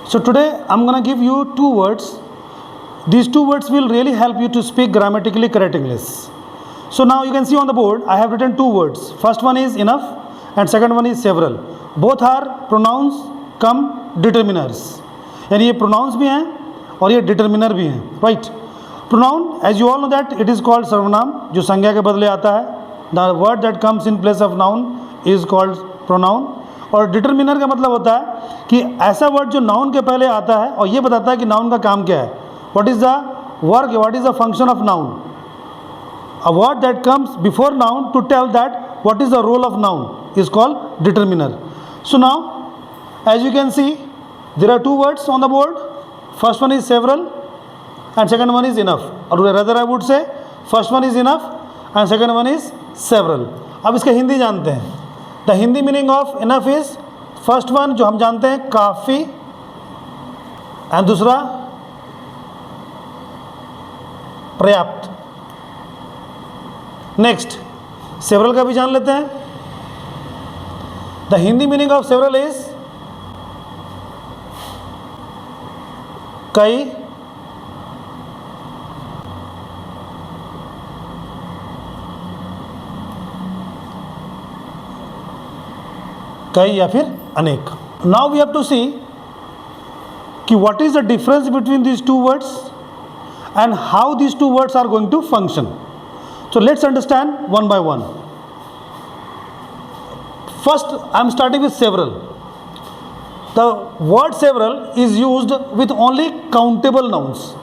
So today I'm gonna give you two words. These two words will really help you to speak grammatically correct English. So now you can see on the board I have written two words. First one is enough and second one is several. Both are pronouns come determiners. यानी ये pronouns भी हैं और ये determiner भी हैं, right? Pronoun, as you all know that it is called सर्वनाम, जो संज्ञा के बदले आता है. The word that comes in place of noun is called pronoun. और डिटर्मिनर का मतलब होता है कि ऐसा वर्ड जो नाउन के पहले आता है और ये बताता है कि नाउन का काम क्या है. What is the work, what is the function of noun. A word that comes before noun to tell that what is the role of noun is called determiner. So now as you can see there are two words on the board. First one is several and second one is enough. Or rather I would say first one is enough and second one is several. अब इसका हिंदी जानते हैं. The Hindi meaning of enough is first one जो हम जानते हैं काफ़ी and दूसरा पर्याप्त. नेक्स्ट सेवरल का भी जान लेते हैं. The Hindi meaning of several is कई, कई या फिर अनेक. Now we have to see कि what is the difference between these two words and how these two words are going to function. So let's understand one by one. First I am starting with several. The word several is used with only countable nouns.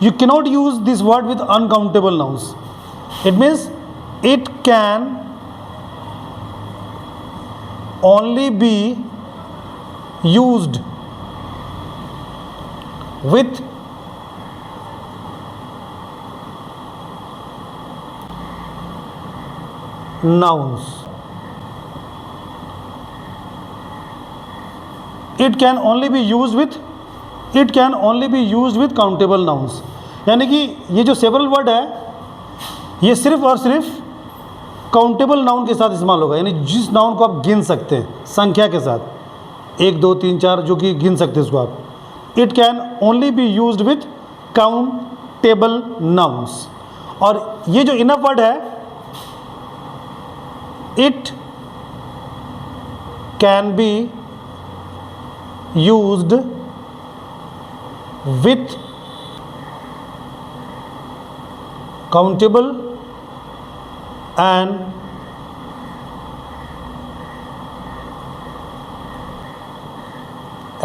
You cannot use this word with uncountable nouns. It means it can only be used with nouns. It can only be used with countable nouns. यानी कि ये जो several word है ये सिर्फ और सिर्फ countable noun के साथ इस्तेमाल होगा. यानी जिस नाउन को आप गिन सकते हैं संख्या के साथ, 1 2 3 4 जो कि गिन सकते हैं उसको आप. It can only be used with countable nouns. और ये जो इनफ वर्ड है it can be used with countable and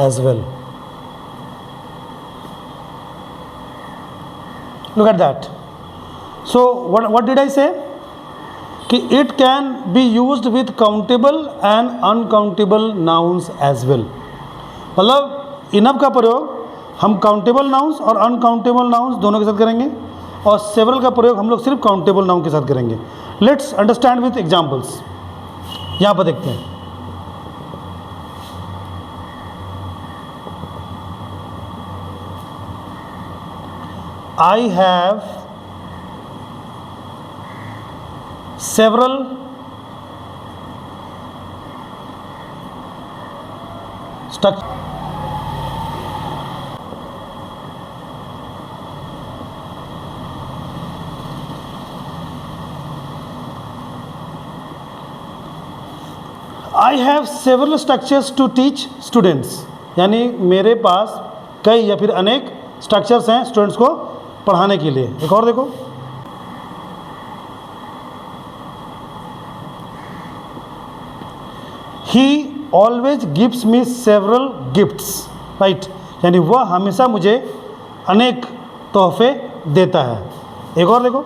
as well. Look at that. So what did I say? कि it can be used with countable and uncountable nouns as well. मतलब enough का प्रयोग हम countable nouns और uncountable nouns दोनों के साथ करेंगे और सेवरल का प्रयोग हम लोग सिर्फ काउंटेबल नाउन के साथ करेंगे. Let's understand with examples. यहाँ पर देखते हैं. I have several structure. I have several structures to teach students. यानी मेरे पास कई या फिर अनेक स्ट्रक्चर्स हैं स्टूडेंट्स को पढ़ाने के लिए. एक और देखो. ही always gives me several gifts. Right. यानी वह हमेशा मुझे अनेक तोहफे देता है. एक और देखो.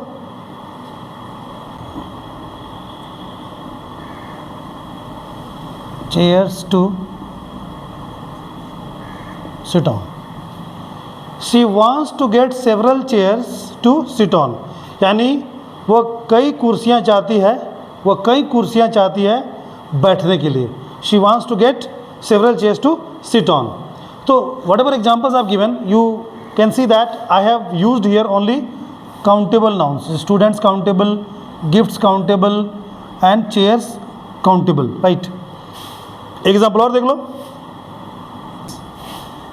chairs to sit on. She wants to get several chairs to sit on. यानी वो कई कुर्सियाँ चाहती है बैठने के लिए. She wants to get several chairs to sit on. So whatever examples I've given, you can see that I have used here only countable nouns. Students countable, gifts countable and chairs countable. Right. Example और देख लो.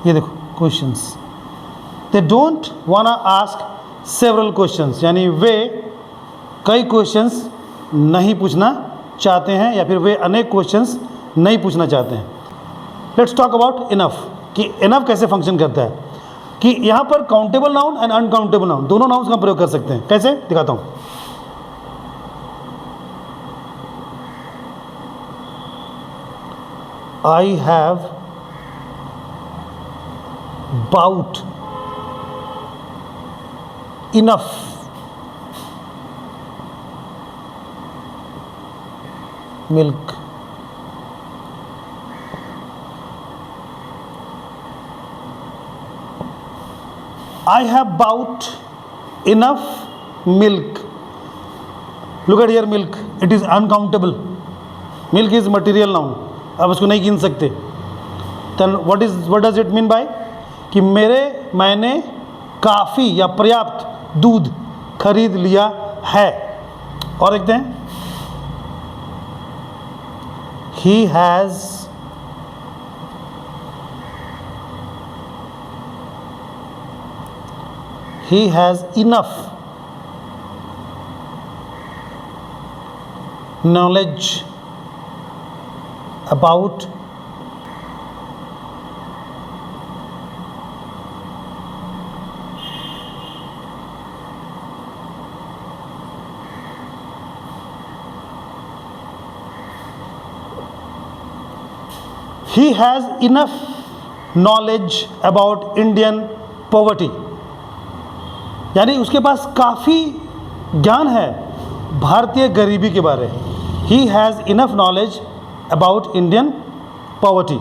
ये देखो questions, they don't वाना ask several questions, यानी वे कई questions नहीं पूछना चाहते हैं या फिर वे अनेक क्वेश्चंस नहीं पूछना चाहते हैं। लेट्स टॉक अबाउट इनफ, कि इनफ कैसे फंक्शन करता है, कि यहाँ पर countable noun and uncountable noun दोनों नाउन्स का प्रयोग कर सकते हैं। कैसे दिखाता हूँ। I have bought enough milk. I have bought enough milk. Look at here, milk. It is uncountable. Milk is material noun. आप उसको नहीं गिन सकते। Then what does it mean by? कि मैंने काफ़ी या पर्याप्त दूध खरीद लिया है। और देखते हैं, He has enough knowledge about he has enough knowledge about Indian poverty, यानी उसके पास काफ़ी ज्ञान है भारतीय गरीबी के बारे। He has enough knowledge about Indian poverty.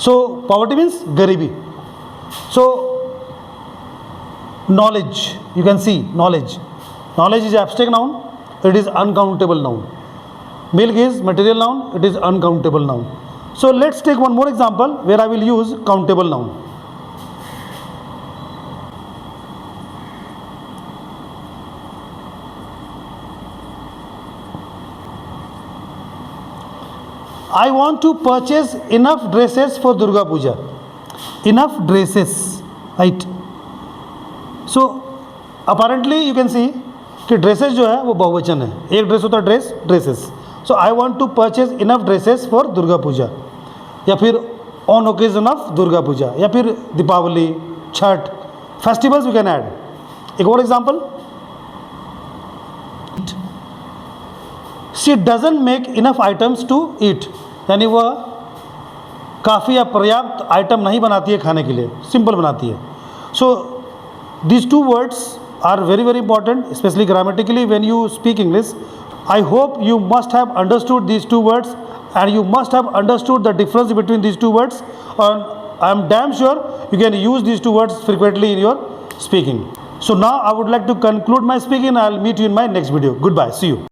So poverty means गरीबी। So knowledge, you can see knowledge is abstract noun, it is uncountable noun. Milk is material noun, it is uncountable noun. So let's take one more example where I will use countable noun. I want to purchase enough dresses for Durga Puja. Enough dresses, right? So apparently you can see कि dresses जो है वो बहुवचन है, एक dress होता है dresses. So I want to purchase enough dresses for Durga Puja, या फिर on occasion of Durga Puja, या फिर Deepawali, Chhath, festivals we can add. एक और example, she doesn't make enough items to eat, यानी वह काफ़ी या पर्याप्त आइटम नहीं बनाती है खाने के लिए, सिंपल बनाती है। सो these two words are very very important, especially grammatically when you speak English. I hope you must have understood these two words and you must have understood the difference between these two words, and I am damn sure you can use these two words frequently in your speaking. So now I would like to conclude my speaking. I will meet you in my next video. Goodbye. See you.